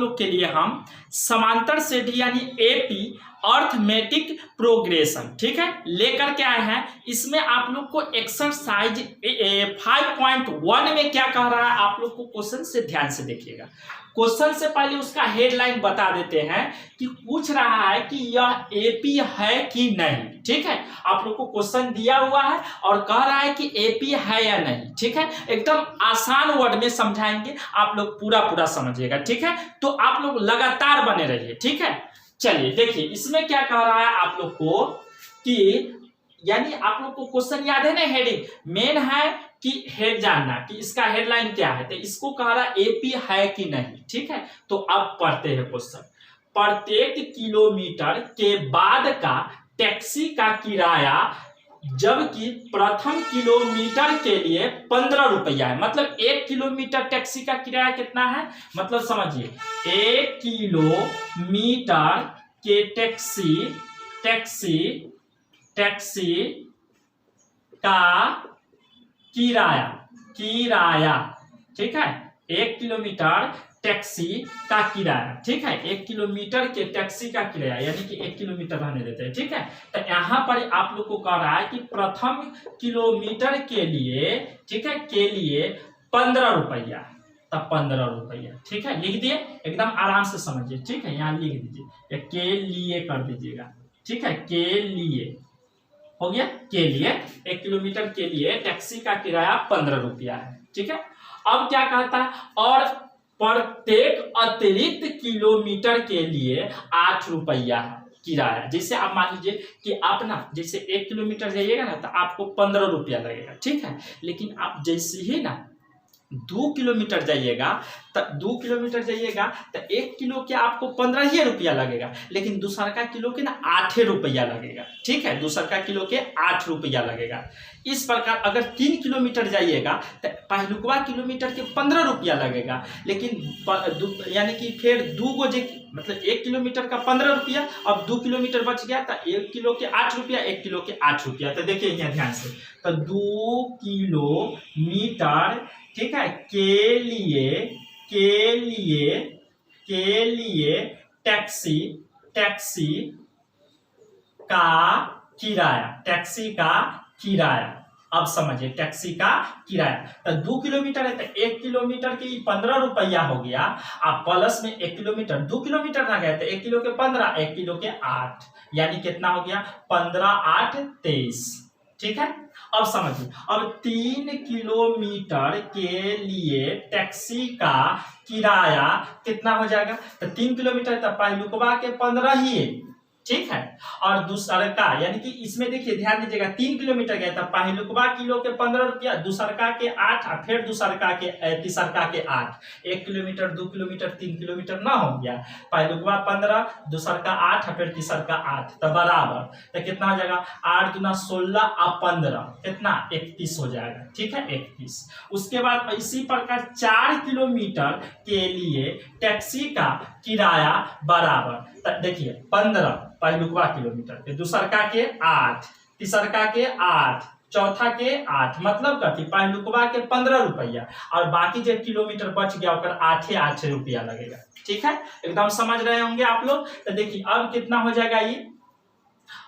लोग के लिए हम समांतर श्रेणी यानी एपी अर्थमेटिक प्रोग्रेशन, ठीक है, लेकर के आए हैं। इसमें आप लोग को एक्सरसाइज 5.1 में क्या कह रहा है, आप लोग को क्वेश्चन से ध्यान से देखिएगा। क्वेश्चन से पहले उसका हेडलाइन बता देते हैं कि पूछ रहा है कि यह एपी है कि नहीं, ठीक है। आप लोग को क्वेश्चन दिया हुआ है और कह रहा है कि एपी है या नहीं, ठीक है। एकदम आसान वर्ड में समझाएंगे, आप लोग पूरा समझिएगा, ठीक है। तो आप लोग लगातार बने रहिए, ठीक है। चलिए देखिए इसमें क्या कह रहा है आप लोग को कि यानी आप लोग को क्वेश्चन याद है ना, हेडिंग मेन है कि हेड जानना कि इसका हेडलाइन क्या है। तो इसको कह रहा है एपी है कि नहीं, ठीक है। तो अब पढ़ते हैं क्वेश्चन। प्रत्येक किलोमीटर के बाद का टैक्सी का किराया जबकि प्रथम किलोमीटर के लिए 15 रुपया है। मतलब 1 किलोमीटर टैक्सी का किराया कितना है, मतलब समझिए 1 किलोमीटर के टैक्सी का किराया, ठीक है। 1 किलोमीटर टैक्सी का किराया, ठीक है। 1 किलोमीटर के टैक्सी का किराया यानी कि 1 किलोमीटर रहने देते हैं, ठीक है। तो यहाँ पर आप लोग को कह रहा है कि प्रथम किलोमीटर के लिए, ठीक है, के लिए 15 रुपया, तब 15 रुपया, ठीक है। लिख दिए, एकदम आराम से समझिए, ठीक है। यहाँ लिख दीजिए, के लिए कर दीजिएगा, ठीक है। के लिए हो गया, के लिए 1 किलोमीटर के लिए टैक्सी का किराया 15 रुपया है, ठीक है। अब क्या कहता है, और प्रत्येक अतिरिक्त किलोमीटर के लिए 8 रुपया है किराया। जैसे आप मान लीजिए कि आप ना जैसे 1 किलोमीटर जाइएगा ना तो आपको 15 रुपया लगेगा, ठीक है। लेकिन आप जैसे ही ना 2 किलोमीटर जाइएगा तो 2 किलोमीटर जाइएगा तो 1 किलो के आपको 15 ही रुपया लगेगा, लेकिन दूसरा का किलो के ना 8 रुपया लगेगा, ठीक है। दूसरा का किलो के 8 रुपया लगेगा। इस प्रकार अगर 3 किलोमीटर जाइएगा तो पहलुकवा किलोमीटर के 15 रुपया लगेगा, लेकिन यानी कि फिर मतलब 1 किलोमीटर का 15 रुपया, अब 2 किलोमीटर बच गया तो 1 किलो के 8 रुपया, 1 किलो के 8 रुपया। तो देखिए यहाँ ध्यान से, तो 2 किलोमीटर, ठीक है, के लिए टैक्सी का किराया, अब समझिए टैक्सी का किराया। तो 2 किलोमीटर है तो 1 किलोमीटर की 15 रुपया हो गया, आप प्लस में 1 किलोमीटर, 2 किलोमीटर ना गए तो 1 किलो के 15, 1 किलो के 8, यानी कितना हो गया 15 8 23, ठीक है। अब समझिए, अब 3 किलोमीटर के लिए टैक्सी का किराया कितना हो जाएगा, तो 3 किलोमीटर तो पहलुकवा के 15 ही है, ठीक है। और दूसरा का यानी कि इसमें देखिए ध्यान दीजिएगा, 3 किलोमीटर गया था, पहलुकवा किलो के 15 रुपया, दूसरका के 8, फिर तीसरका के 8, 1 किलोमीटर 2 किलोमीटर 3 किलोमीटर ना हो गया, पहलुकवा 15, दूसरका 8, फिर तीसरका 8, तो बराबर, तो कितना हो जाएगा 8 दूना 16 और 15 कितना 31 हो जाएगा, ठीक है, 31। उसके बाद इसी प्रकार 4 किलोमीटर के लिए टैक्सी का किराया बराबर, देखिए 15 पहलुकवा किलोमीटर, दूसरका के 8, तीसरका के 8, चौथा के 8, मतलब कथी पहलुकवा के 15 रुपया और बाकी जो किलोमीटर बच गया उसका 8 रुपया लगेगा, ठीक है। एकदम समझ रहे होंगे आप लोग। तो देखिए अब कितना हो जाएगा ये,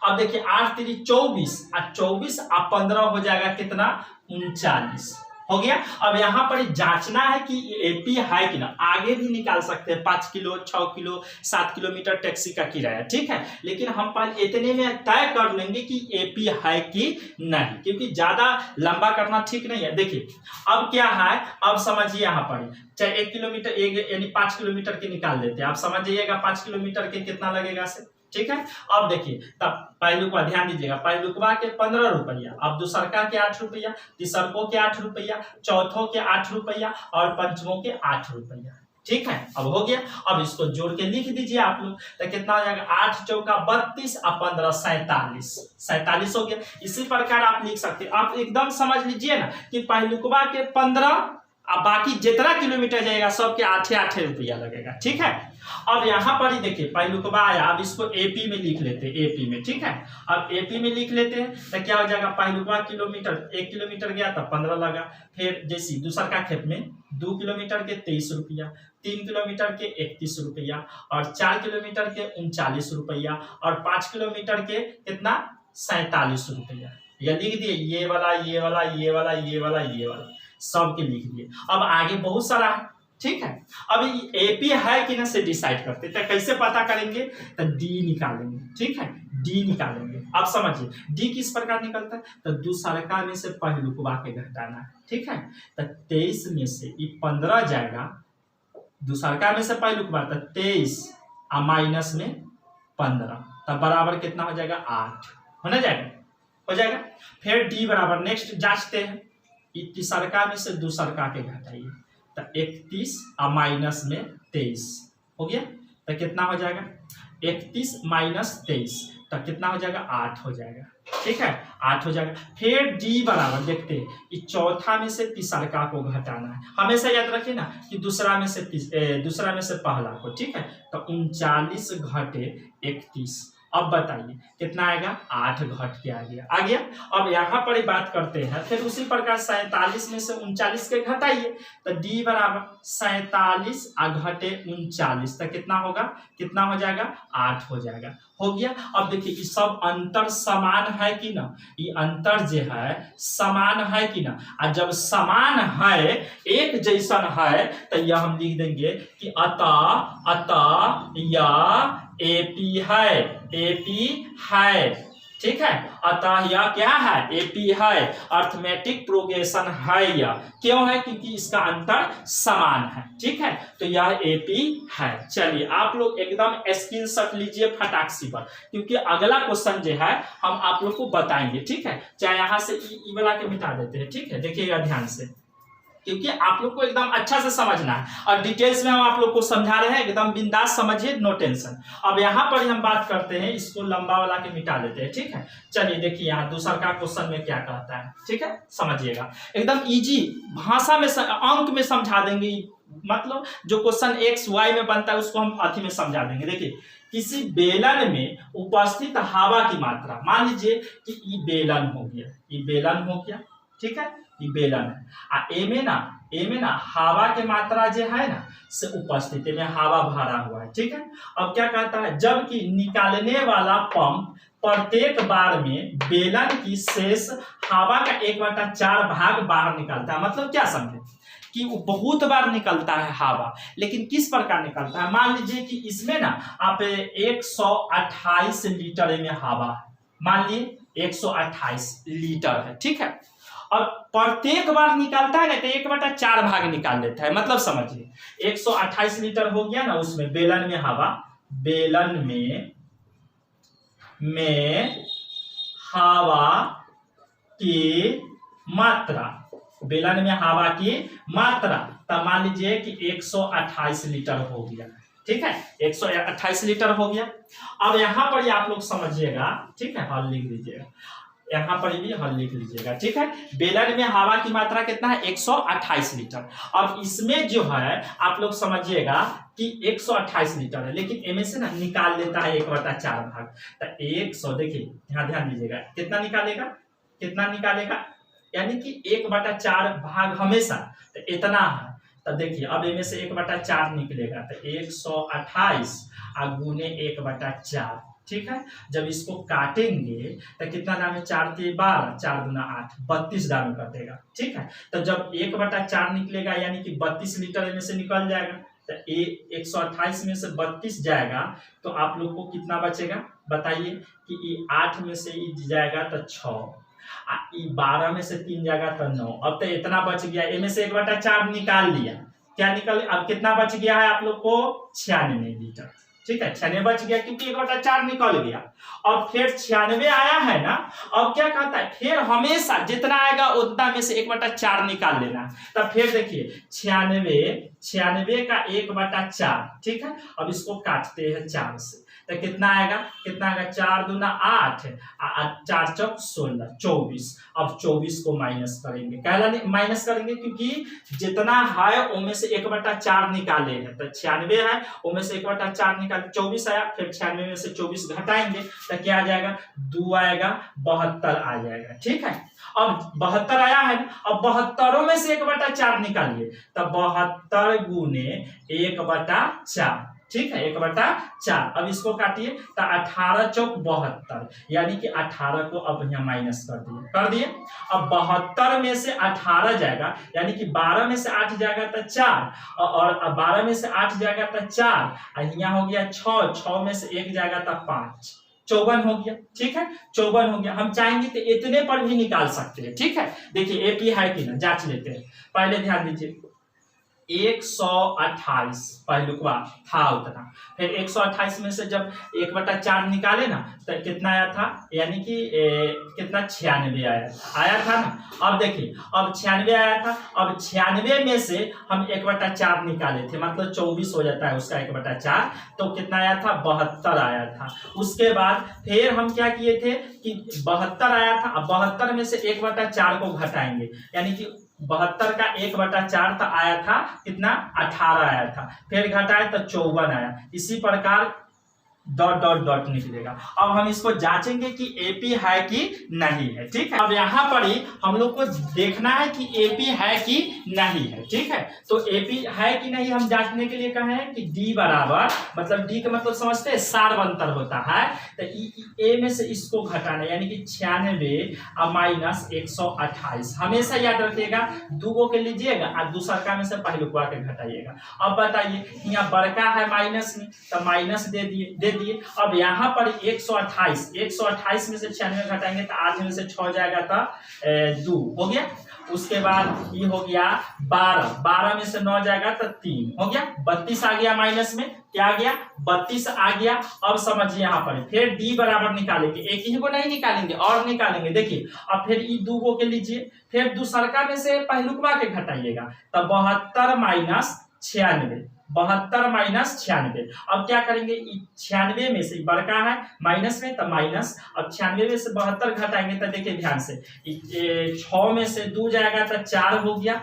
अब देखिए 8 3 24 और 24 और 15 हो जाएगा कितना 39 हो गया। अब यहाँ पर जांचना है कि एपी है कि ना, आगे भी निकाल सकते हैं 5 किलो 6 किलो 7 किलोमीटर टैक्सी का किराया, ठीक है। लेकिन हम पहले इतने में तय कर लेंगे कि एपी है कि नहीं, क्योंकि ज्यादा लंबा करना ठीक नहीं है। देखिए अब क्या है, अब समझिए यहाँ पर चाहे 1 किलोमीटर यानी 5 किलोमीटर के निकाल देते हैं, आप समझ जाइएगा 5 किलोमीटर के कितना लगेगा से, ठीक है। अब देखिए तब पहलुकवा ध्यान दीजिएगा, पहलुकवा के 15 रुपया, अब दूसरका के 8 रुपया, तीसरको के 8 रुपया, चौथों के 8 रुपया और पंचमों के 8 रुपया, ठीक है। अब हो गया, अब इसको जोड़ के लिख दीजिए आप लोग, तो कितना हो जाएगा 8 चौका 32 और 15 47 हो गया। इसी प्रकार आप लिख सकते हैं। आप एकदम समझ लीजिए ना कि पहलुकवा के 15 अब बाकी जितना किलोमीटर जाएगा सबके 8 रुपया लगेगा। ठीक है, अब यहाँ पर ही देखिए पहलुकवा आया, अब इसको एपी में लिख लेते हैं, एपी में। ठीक है, अब एपी में लिख लेते हैं तो क्या हो जाएगा, पहलुकवा किलोमीटर 1 किलोमीटर गया तो 15 लगा, फिर जैसी दूसर का खेत में 2 किलोमीटर के 23 रुपया, 3 किलोमीटर के 31 रुपया, और 4 किलोमीटर के 39 रुपया, और 5 किलोमीटर के कितना 47 रुपया। ये लिख दिए, ये वाला ये वाला ये वाला ये वाला ये वाला सबके लिख दिए। अब आगे बहुत सारा है। ठीक है, अब एपी है कि ना से डिसाइड करते, तो कैसे पता करेंगे, तो डी निकालेंगे। ठीक है, डी निकालेंगे। अब समझिए डी किस प्रकार निकलता है, तो दूसरका में से पहलुकवा के घटाना है। ठीक है, तो 23 में से ये 15 जाएगा, दूसरका में से पहलुकवा तो 23 और माइनस में 15, तब बराबर कितना हो जाएगा 8 होना जाएगा, हो जाएगा। फिर डी बराबर नेक्स्ट जांचते हैं, तीसरका में से दूसरका के घटाइए, तो 31 और माइनस में 23 हो गया, तो कितना हो जाएगा 31 माइनस 23, तो कितना हो जाएगा 8 हो जाएगा। ठीक है, 8 हो जाएगा। फिर डी बराबर देखते हैं, ये चौथा में से तीसरका को घटाना है। हमेशा याद रखिए ना कि दूसरा में से पहला को। ठीक है, तो 39 घटे 31, अब बताइए कितना आएगा, 8 घट के आ गया। अब यहाँ पर ही बात करते हैं, फिर उसी प्रकार 47 में से 39 के घटाइए, तो डी बराबर 47 घटे 39, तो कितना होगा, कितना हो जाएगा 8 हो जाएगा, हो गया। अब देखिए ये सब अंतर समान है कि ना, ये अंतर जो है समान है कि ना, और जब समान है एक जैसन है तो यह हम लिख देंगे कि अतः यह एपी है, एपी है। ठीक है, अतः यह क्या है, एपी है, अर्थमेटिक प्रोग्रेशन है। यह क्यों है, क्योंकि इसका अंतर समान है। ठीक है, तो यह एपी है। चलिए आप लोग एकदम स्क्रीनशॉट लीजिए फटाक से पर, क्योंकि अगला क्वेश्चन जो है हम आप लोग को बताएंगे। ठीक है, चाहे यहाँ से ई वाला के मिटा देते हैं। ठीक है, देखिएगा ध्यान से, क्योंकि आप लोग को एकदम अच्छा से समझना है और डिटेल्स में हम आप लोग को समझा रहे हैं, एकदम बिंदास समझिए, नो टेंशन। अब यहाँ पर हम बात करते हैं, इसको लंबा वाला के मिटा देते हैं। ठीक है, चलिए देखिए यहाँ दूसरा का क्वेश्चन में क्या कहता है। ठीक है, समझिएगा एकदम इजी भाषा में, अंक में समझा देंगे। मतलब जो क्वेश्चन एक्स वाई में बनता है उसको हम अथी में समझा देंगे। देखिए किसी बेलन में उपस्थित हवा की मात्रा, मान लीजिए कि ये बेलन हो गया, ये बेलन हो गया। ठीक है, ये बेलन है, ए में ना हवा के मात्रा जो है ना से उपस्थिति में हवा भरा हुआ है। ठीक है, अब क्या कहता है, जबकि निकालने वाला पंप प्रत्येक बार में बेलन की शेष हवा का 1/4 भाग बाहर निकालता है। मतलब क्या समझे कि वो बहुत बार निकलता है हवा, लेकिन किस प्रकार निकलता है, मान लीजिए कि इसमें ना आप 128 लीटर में हवा है, मान लीजिए 128 लीटर है। ठीक है, और प्रत्येक बार निकालता है ना तो 1/4 भाग निकाल लेता है। मतलब समझिए 128 लीटर हो गया ना, उसमें बेलन में हवा, बेलन में हवा की मात्रा, बेलन में हवा की मात्रा, तब मान लीजिए कि 128 लीटर हो गया। ठीक है, 128 लीटर हो गया। अब यहाँ पर आप लोग समझिएगा। ठीक है, हल लिख लीजिएगा, यहाँ पर भी हल लिख लीजिएगा। ठीक है, बेलन में हवा की मात्रा कितना है, 128 लीटर। अब इसमें जो है आप लोग समझिएगा कि 128 लीटर है, लेकिन इनमें से ना निकाल लेता है 1/4 भाग, तो 100, देखिए यहाँ ध्यान दीजिएगा, कितना निकालेगा, कितना निकालेगा, यानी कि 1/4 भाग हमेशा, तो इतना है। तो देखिए अब इनमें से 1/4 निकलेगा, तो 128 गुने 1/4। ठीक है, जब इसको काटेंगे तो कितना दाम है, 4 × 12, 4 × 8, 32 दाम कटेगा। ठीक है, तो जब 1/4 निकलेगा यानी कि 32 लीटर इनमें से निकल जाएगा, तो 128 में से 32 जाएगा, तो आप लोग को कितना बचेगा बताइए, कि ये 8 में से जाएगा तो 6, 12 में से 3 जाएगा तो 9। अब तो इतना बच गया, इनमें से 1/4 निकाल लिया, क्या निकल, अब कितना बच गया है आप लोग को, 96 लीटर। ठीक है, 96 बच गया क्योंकि 1/4 निकल गया। और फिर 96 आया है ना, अब क्या कहता है, फिर हमेशा जितना आएगा उतना में से 1/4 निकाल लेना। तब फिर देखिए 96 96 का 1/4, ठीक है। अब इसको काटते हैं 4 से, तो कितना आएगा, 4 दूना 8, 4 चौक 16, 24। अब 24 को माइनस करेंगे, कहला माइनस करेंगे क्योंकि जितना है उनमें से 1/4 निकाले हैं, तो 96 है, उनमें से 1/4 निकाले 24 आया, फिर 96 में से 24 घटाएंगे तो क्या आ जाएगा, 2 आएगा, 72 आ जाएगा, ठीक है। अब 72 आया है, अब 72 में से 1/4 निकालिए, तब 72 गुने 1/4, ठीक है, 1/4। अब इसको काटिए तो 18 चौक 72, यानी कि 18 को अब यहाँ माइनस कर दिए। अब 72 में से 18 जाएगा, यानी कि 12 में से 8 जाएगा तो 4, और 12 में से 8 जाएगा तो 4, और यहाँ हो गया 6 में से 1 जाएगा तो 5, 54 हो गया, ठीक है, 54 हो गया। हम चाहेंगे तो इतने पर भी निकाल सकते हैं, ठीक है। देखिए एपी है कि ना, जांच लेते हैं। पहले ध्यान दीजिए, 128 पहलुकवा था उतना, फिर 128 में से जब 1/4 निकाले ना तो कितना आया था, यानी कि कितना 96 आया था ना। अब देखिए, अब 96 आया था, अब 96 में से हम 1/4 निकाले थे, मतलब 24 हो जाता है उसका 1/4, तो कितना आया था, 72 आया था। उसके बाद फिर हम क्या किए थे कि 72 आया था, अब 72 में से 1/4 को घटाएंगे, यानी कि 72 का 1/4 तो आया था कितना, 18 आया था, फिर घटाए तो 54 आया। इसी प्रकार डॉट डॉट डॉट निकलेगा। अब हम इसको जांचेंगे कि एपी है कि नहीं है, ठीक है। अब यहाँ पर ही हम लोग को देखना है कि एपी है कि नहीं है, ठीक है। तो एपी है कि नहीं हम जांचने के लिए कहे हैं कि डी बराबर, मतलब डी का मतलब समझते हैं सार्वंतर होता है, तो ए में से इसको घटाना, यानी कि 96 माइनस 128। हमेशा याद रखिएगा, दूगो के लीजिएगा और दूसरका में से पहलुकवा के घटाइएगा। अब बताइए, यहाँ बड़का है माइनस में, तो माइनस दे दिए। अब यहाँ पर 128 में से 96 घटाएंगे तो 8 में से 6 जाएगा तो 2 हो गया। उसके बाद ये हो गया 12 में से 9 जाएगा तो 3 हो गया, 32 आ गया माइनस में, क्या आ गया, 32 आ गया। अब समझिए यहाँ पर फिर डी बराबर निकालेंगे, एक ही को नहीं निकालेंगे और निकालेंगे। देखिए अब फिर ये दूगो के लीजिए, फिर दूसरका में से पहलुकवा के घटाइएगा, तो 72 माइनस 96, 72 माइनस 96। अब क्या करेंगे, 96 में से बड़का है माइनस में तो माइनस, अब 96 में से 72 घटाएंगे तो देखिए ध्यान से, 6 में से 2 जाएगा तो 4 हो गया।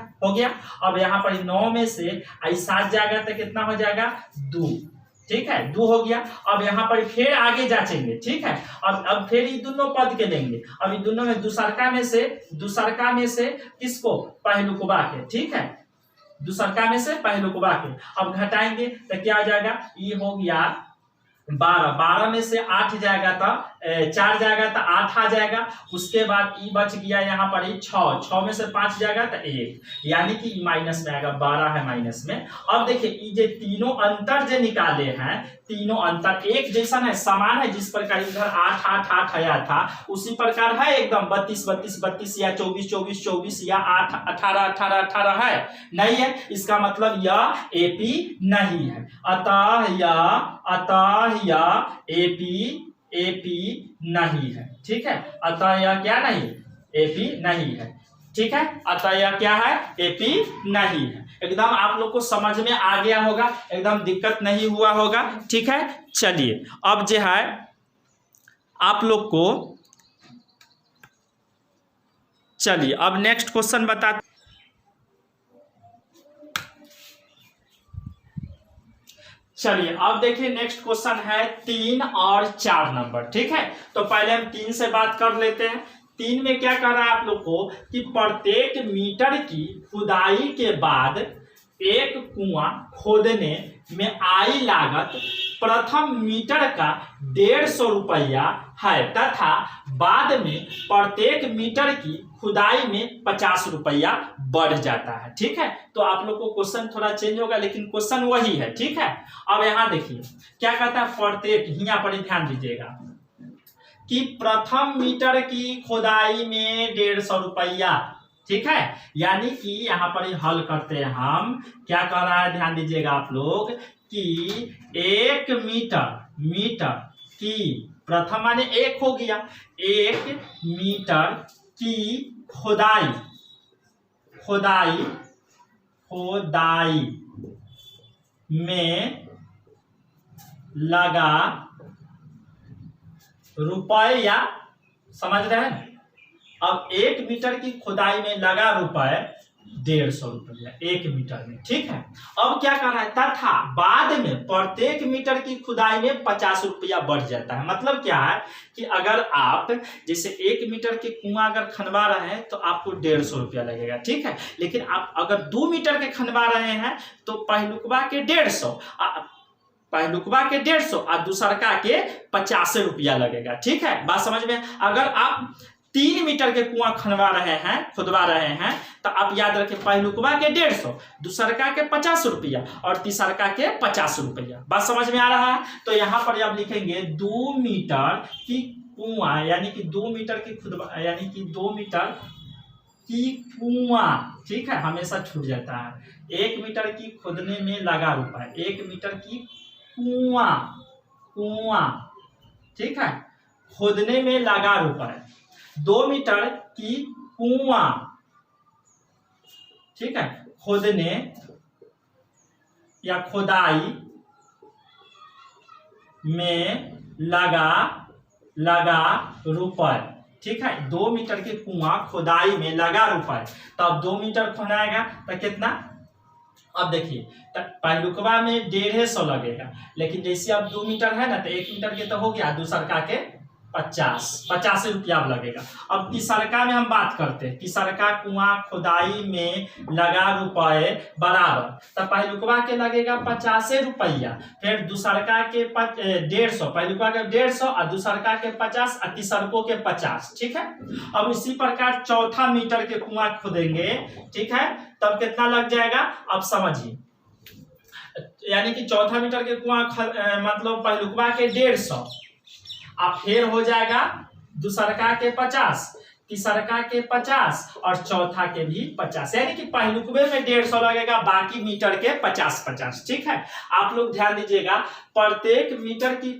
अब यहाँ पर 9 में से 7 जाएगा तो कितना हो जाएगा, 2, ठीक है, 2 हो गया। अब यहाँ पर फिर आगे जांचेंगे, ठीक है। अब फिर ये दोनों पद के लेंगे, अब ये दोनों में दूसरका में से किसको, पहलुकवा के, ठीक है, दूसरका में से पहलुकवा के। अब घटाएंगे तो क्या आ जाएगा, ये हो गया 12 में से 8 जाएगा तो 4 जाएगा तो 8 आ जाएगा। उसके बाद ये बच गया यहाँ पर 6 में से 5 जाएगा तो 1, यानी कि माइनस में आएगा, 12 है माइनस में। अब देखिए ये जो तीनों अंतर जो निकाले हैं, तीनों अंतर एक जैसा है, समान है। जिस प्रकार इधर 8 आया था उसी प्रकार है एकदम, 32 या 24 या 8 18 है, नहीं है, इसका मतलब यह एपी नहीं है। अतः यह एपी नहीं है, ठीक है। अतः यह क्या नहीं, एपी नहीं है, ठीक है। अतः यह क्या है, एपी नहीं है। एकदम आप लोग को समझ में आ गया होगा, एकदम दिक्कत नहीं हुआ होगा, ठीक है। चलिए अब जो है आप लोग को, चलिए अब नेक्स्ट क्वेश्चन बता। चलिए अब देखिए नेक्स्ट क्वेश्चन है 3 और 4 नंबर, ठीक है। तो पहले हम 3 से बात कर लेते हैं। 3 में क्या कर रहा है आप लोग को कि प्रत्येक मीटर की खुदाई के बाद एक कुआं खोदने में आई लागत प्रथम मीटर का 150 रुपया है, तथा बाद में प्रत्येक मीटर की खुदाई में 50 रुपया बढ़ जाता है, ठीक है। तो आप लोग को क्वेश्चन थोड़ा चेंज होगा, लेकिन क्वेश्चन वही है, ठीक है। अब यहाँ देखिए क्या कहता है, प्रत्येक, यहाँ पर ध्यान दीजिएगा कि प्रथम मीटर की खुदाई में 150 रुपया, ठीक है। यानी कि यहाँ पर हल करते हैं हम, क्या कर रहा है ध्यान दीजिएगा आप लोग कि 1 मीटर की, प्रथम माने 1 हो गया, 1 मीटर की खुदाई में लगा रुपए, या समझ रहे हैं। अब 1 मीटर की खुदाई में लगा रुपए 150 रुपया 1 मीटर में, ठीक है। अब क्या कर रहा है, तथा बाद में प्रत्येक मीटर की खुदाई में 50 रुपया बढ़ जाता है। मतलब क्या है कि अगर आप जैसे 1 मीटर के कुआं अगर खनवा रहे हैं तो आपको 150 रुपया लगेगा, ठीक है। लेकिन आप अगर 2 मीटर के खनवा रहे हैं तो पहलुकवा के 150 और दूसरका के 50 रुपया लगेगा, ठीक है। बात समझ में। अगर आप 3 मीटर के कुआं खुदवा रहे हैं तो आप याद रखें, पहलुकवा के 150, दूसरका के 50 रुपया और तीसरका के 50 रुपया। बात समझ में आ रहा है। तो यहाँ पर आप लिखेंगे 2 मीटर की कुआं, यानी कि 2 मीटर की खुदवा, यानी कि 2 मीटर की कुआं, ठीक है, हमेशा छूट जाता है। 1 मीटर की खुदने में लगा रुपया, 1 मीटर की कुआं, ठीक है, खोदने में लगा रुपया। 2 मीटर की कुआं, ठीक है, खोदने या खुदाई में लगा रुपए, ठीक है। 2 मीटर के कुआं खुदाई में लगा रुपए। तो अब 2 मीटर खोदाएगा तो कितना, अब देखिए पहलुकवा में 150 लगेगा, लेकिन जैसे अब 2 मीटर है ना तो 1 मीटर के तो हो गया, दूसरका के 50 रुपया लगेगा। अब तीसरका में हम बात करते हैं, तीसरका कुआं खुदाई में लगा रुपए बराबर, तब पहलुकवा के लगेगा 50 रुपया, फिर दूसरका के 150, पहलुकवा के 150 और दूसरका के 50 और तीसरको के 50, ठीक है। अब इसी प्रकार चौथा मीटर के कुआं खोदेंगे, ठीक है, तब कितना लग जाएगा, अब समझिए। यानी कि चौथा मीटर के कुआं मतलब पहलुकवा के 150, अब फिर हो जाएगा दूसरका के 50, तीसरका के 50 और चौथा के भी 50, यानी कि पहलुकवे में 150 लगेगा, बाकी मीटर के 50, ठीक है। आप लोग ध्यान दीजिएगा, प्रत्येक मीटर की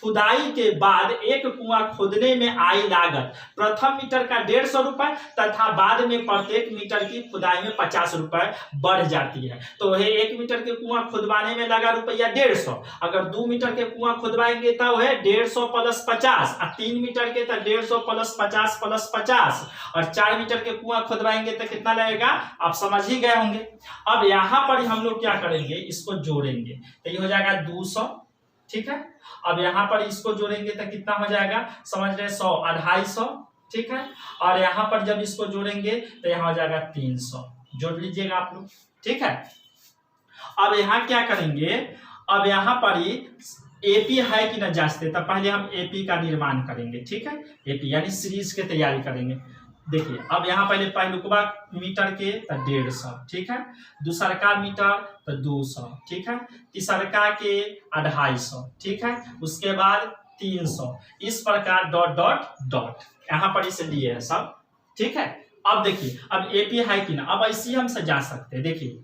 खुदाई के बाद एक कुआं खोदने में आई लागत प्रथम मीटर का 150 रुपए तथा बाद में प्रत्येक मीटर की खुदाई में 50 रुपए बढ़ जाती है। तो 1 मीटर के कुआं खुदवाने में लगा रुपया 150, अगर 2 मीटर के कुआं खुदवाएंगे तो है 150 प्लस 50, और 3 मीटर के तो 150 प्लस 50 और 4 मीटर के कुआं खुदवाएंगे तो कितना लगेगा, आप समझ ही गए होंगे। अब यहाँ पर हम लोग क्या करेंगे, इसको जोड़ेंगे तो ये हो जाएगा 200, ठीक है। अब यहाँ पर इसको जोड़ेंगे तो कितना हो जाएगा, समझ रहे, 100, 250, ठीक है। और यहाँ पर जब इसको जोड़ेंगे तो यहाँ हो जाएगा 300, जोड़ लीजिएगा आप लोग, ठीक है। अब यहाँ क्या करेंगे, अब यहाँ पर ही एपी है कि ना जांचते, तब पहले हम एपी का निर्माण करेंगे, ठीक है। एपी यानी सीरीज की तैयारी करेंगे। देखिए अब यहाँ पहले पहलुकवा मीटर के तो 150, ठीक है, दूसरका मीटर तो 200, ठीक है, तीसरका के 250, ठीक है, उसके बाद 300, इस प्रकार डॉट डॉट डॉट यहाँ पर इसे लिए है सब, ठीक है। अब देखिए अब एपी है कि ना, अब ऐसे हम से जा सकते हैं। देखिए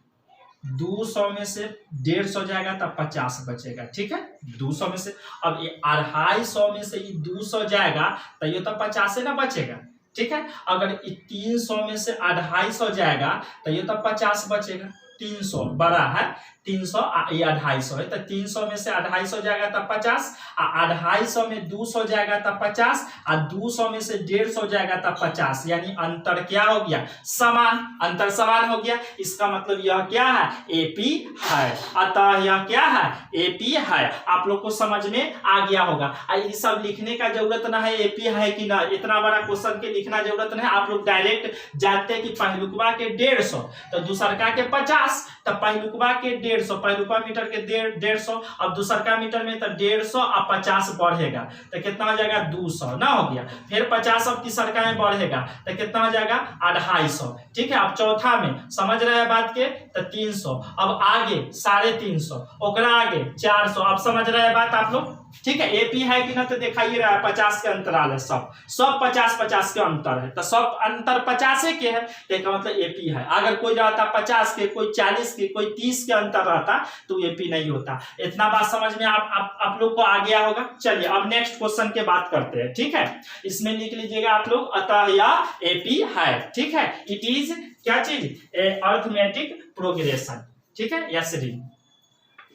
200 में से 150 जाएगा तब 50 बचेगा, ठीक है, 200 में से। अब ये 250 में से ये 200 जाएगा तो ये तो 50 ना बचेगा, ठीक है। अगर 300 में से 250 जाएगा तो ये तो 50 बचेगा, 300 बड़ा है, 300 ये 250 है तो 300 में से 250 जाएगा तब 50, और 250 में 200 जाएगा तब 50, और 200 में से 150 जाएगा तब 50, यानी अंतर क्या हो गया, समान, अंतर समान हो गया। इसका मतलब यह क्या है, एपी है, अतः यह क्या है, एपी है। आप लोग को समझ में आ गया होगा। ये सब लिखने का जरूरत ना है, एपी है कि ना, इतना बड़ा क्वेश्चन के लिखना जरूरत नहीं, आप लोग डायरेक्ट जानते हैं कि पहलुकवा के 150 तो दूसरका के 50, तब पहलुकवा के 150, पहलुकवा मीटर के 150, अब दूसरका मीटर में तो 150 और 50 बढ़ेगा तो कितना हो जाएगा, 200 ना हो गया, फिर 50 अब तीसरका में बढ़ेगा तो कितना हो जाएगा, 250, ठीक है। अब चौथा में समझ रहे हैं बात के तो 300, अब आगे 350, ओकरा आगे 400, अब समझ रहे हैं बात आप लोग, ठीक है। एपी है कि ना, तो दिखाई रहा है 50 के अंतराल है, सब 50-50 के अंतर है, तो सब अंतर 50 के है, तो मतलब एपी है। अगर कोई रहता 50 के, कोई 40 के, कोई 30 के अंतर रहता तो एपी नहीं होता। इतना बात समझ में आप लोग को आ गया होगा। चलिए अब नेक्स्ट क्वेश्चन के बात करते हैं, ठीक है। इसमें लिख लीजिएगा आप लोग, अतः यह एपी है, ठीक है। इट इज क्या चीज, अरिथमेटिक प्रोग्रेशन, ठीक है, यस री।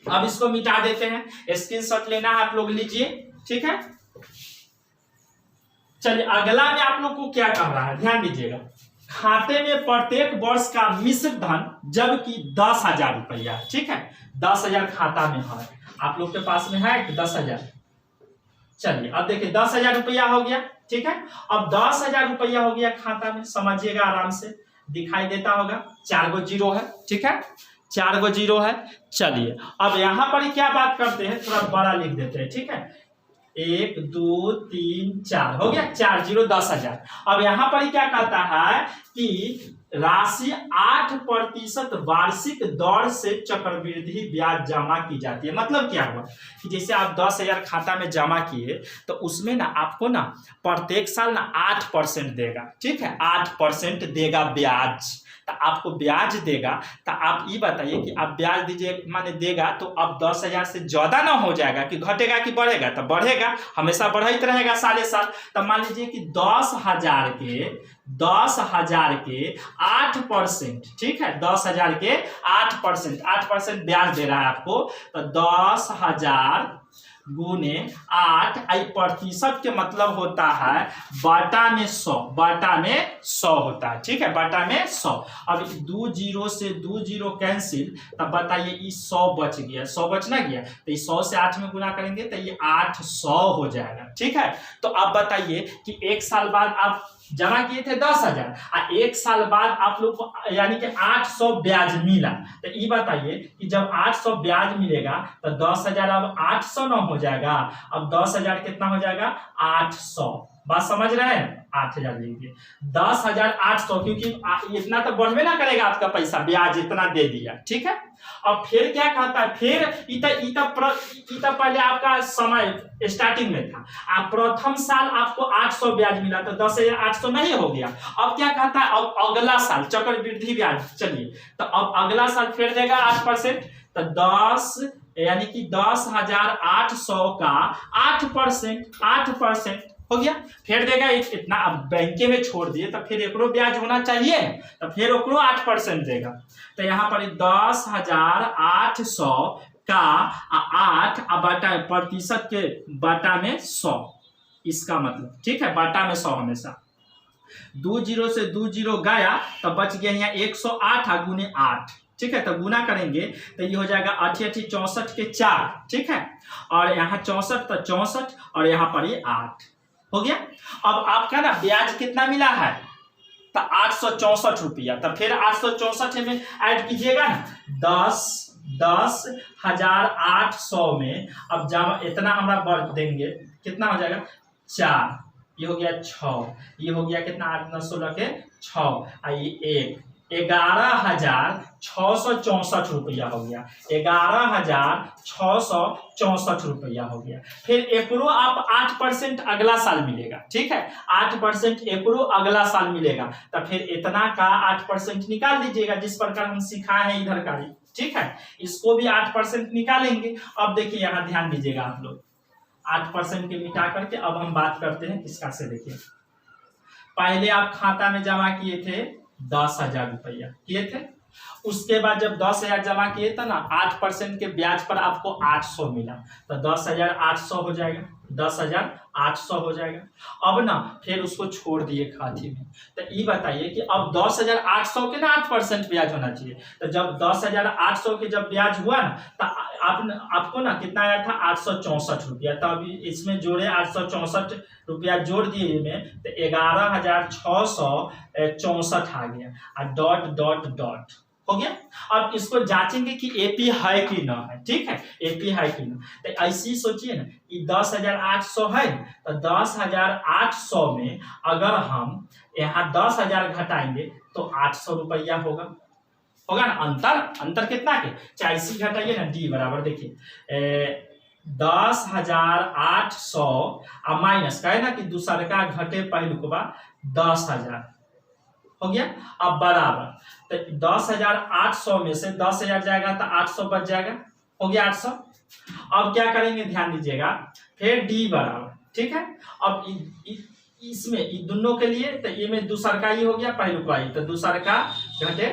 अब इसको मिटा देते हैं, स्क्रीनशॉट लेना है आप लोग लीजिए, ठीक है। चलिए अगला में आप लोग को क्या कह रहा है, ध्यान दीजिएगा। खाते में प्रत्येक वर्ष का मिश्र धन जबकि 10,000 रुपया, ठीक है। 10,000 खाता में है, आप लोग के पास में है 10,000। चलिए अब देखिए 10,000 रुपया हो गया, ठीक है। अब 10,000 रुपया हो गया खाता में, समझिएगा आराम से, दिखाई देता होगा 4 गो जीरो है, ठीक है, 4 गो जीरो है। चलिए अब यहां पर क्या बात करते हैं, थोड़ा बड़ा लिख देते हैं, ठीक है। 1 2 3 4 हो गया, 4 जीरो 10,000। अब यहां पर क्या कहता है कि राशि 8% वार्षिक दर से चक्रवृद्धि ब्याज जमा की जाती है। मतलब क्या हुआ कि जैसे आप 10,000 खाता में जमा किए तो उसमें ना आपको ना प्रत्येक साल ना 8% देगा, ठीक है, 8% देगा ब्याज। तो आपको ब्याज देगा, तो आप ये बताइए कि आप ब्याज दीजिए माने देगा तो अब 10,000 से ज्यादा ना हो जाएगा कि घटेगा कि बढ़ेगा, तो बढ़ेगा, हमेशा बढ़ते रहेगा साले साल। तो मान लीजिए कि 10,000 के 8%, ठीक है, 10,000 के 8% ब्याज दे रहा है आपको। तो 10,000 गुने 8, आई प्रतिशत के मतलब होता है बाटा में 100, बाटा में 100 होता है, ठीक है, बाटा में 100। अब 2 जीरो से 2 जीरो कैंसिल, तब बताइए ये 100 बच गया, 100 बचना गया, तो ये 100 से 8 में गुना करेंगे तो ये 800 हो जाएगा, ठीक है। तो अब बताइए कि 1 साल बाद आप जमा किए थे 10,000 और 1 साल बाद आप लोग को यानी कि 800 ब्याज मिला, तो ये बताइए कि जब 800 ब्याज मिलेगा तो 10,000 अब 800 न हो जाएगा, अब 10,000 कितना हो जाएगा 800। बात समझ रहे हैं, 8,000 लीजिए, 10,800, क्योंकि इतना तो बढ़वे ना करेगा आपका पैसा, ब्याज इतना दे दिया, ठीक है। अब फिर क्या कहता है, फिर इतना पहले आपका समय स्टार्टिंग में था, आप प्रथम साल आपको 800 ब्याज मिला तो 10,800 नहीं हो गया। अब क्या कहता है, अब अगला साल चक्रवृद्धि ब्याज, चलिए तो अब अगला साल फिर देगा 8%, तो 10 यानी कि 10,800 का 8% हो गया, फिर देगा इतना। अब बैंके में छोड़ दिए तो फिर एकरो ब्याज होना चाहिए, तो फिर ओकरो 8% देगा। तो यहाँ पर 10,800 का 8 बटा प्रतिशत के बाटा में 100, इसका मतलब, ठीक है, बाटा में 100 हमेशा। 2 जीरो से 2 जीरो गया तो बच गया यहाँ 108 गुने 8, ठीक है, तो गुना करेंगे तो ये हो जाएगा 8 8 64 के 4, ठीक है, और यहाँ 64 तो 64 और यहाँ पर ये 8 हो गया। अब आपका ना ब्याज कितना मिला है, तो 864 रुपया, तो फिर 864 में ऐड कीजिएगा ना, 10,800 में अब जब इतना हमरा बढ़ देंगे कितना हो जाएगा 4, ये हो गया 6, ये हो गया कितना 8 9 16 के 6, ये 11,664 रुपया हो गया, 11,664 रुपया हो गया। फिर एकरो आप 8% अगला साल मिलेगा, ठीक है, 8% एकरो अगला साल मिलेगा, तो फिर इतना का 8% निकाल दीजिएगा, जिस प्रकार हम सिखाए हैं इधर का, ठीक है, इसको भी 8% निकालेंगे। अब देखिए यहाँ ध्यान दीजिएगा आप लोग, 8% के मिटा करके अब हम बात करते हैं किसका से। देखिए पहले आप खाता में जमा किए थे 10,000 रुपया किए थे, उसके बाद जब 10,000 जमा किए थे ना 8% के ब्याज पर आपको 800 मिला, तो 10,800 हो जाएगा, 10,800 हो जाएगा। अब ना फिर उसको छोड़ दिए खाते में, तो ये बताइए कि अब 10,800 के ना 8% ब्याज होना चाहिए, तो जब 10,800 के जब ब्याज हुआ ना तो आपको ना कितना आया था 864 रुपया, तो अभी इसमें जोड़े 864 रुपया जोड़ दिए में तो 11,664 आ गया, और डॉट डॉट डॉट हो गया। अब इसको जांचेंगे कि एपी है कि ना है, ठीक है, एपी है कि ना, तो ऐसे ही सोचिए ना कि 10,800 है, तो 10,800 में अगर हम यहाँ 10,000 घटाएंगे तो 800 रुपया होगा ना। अंतर कितना के, चाहे इसी घटाइए ना, डी बराबर देखिए 10,800 माइनस कहे ना कि दूसरा का घटे पहलू को बाद 10,000 हो गया। अब बराबर तो 10,800 में से 10,000 जाएगा तो 800 बच जाएगा, हो गया 800। अब क्या करेंगे ध्यान दीजिएगा, फिर डी बराबर, ठीक है। अब इसमें दोनों के लिए तो ये में दूसरा का ही हो गया, पहलू का ही, तो दूसरा का घटे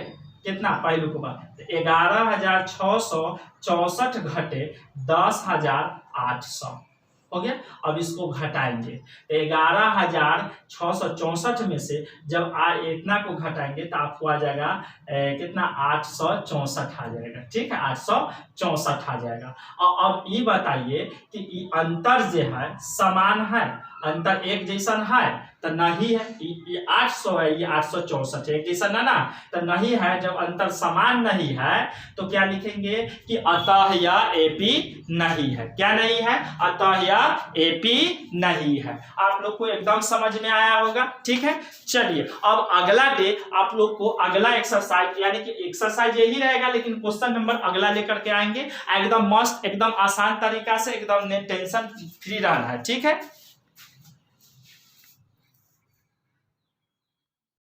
कितना पहलू को बात 11,664 घटे 10,800 हो गया। अब इसको घटाएंगे 11,664 में से जब इतना को घटाएंगे तो आपको आ जाएगा कितना 864 आ जाएगा। ठीक है 864 आ जाएगा। और अब ये बताइए कि ये अंतर जो है समान है, अंतर एक जैसा है तो नहीं है। ये 800 है ये 864 है, एक जैसा ना तो नहीं है। जब अंतर समान नहीं है तो क्या लिखेंगे कि अतः यह एपी नहीं है। क्या नहीं है? अतः यह एपी नहीं है। आप लोग को एकदम समझ में आया होगा। ठीक है चलिए अब अगला डे आप लोग को अगला एक्सरसाइज यानी कि एक्सरसाइज यही रहेगा लेकिन क्वेश्चन नंबर अगला लेकर के आएंगे। एकदम मस्त एकदम आसान तरीका से एकदम टेंशन फ्री रहना है। ठीक है।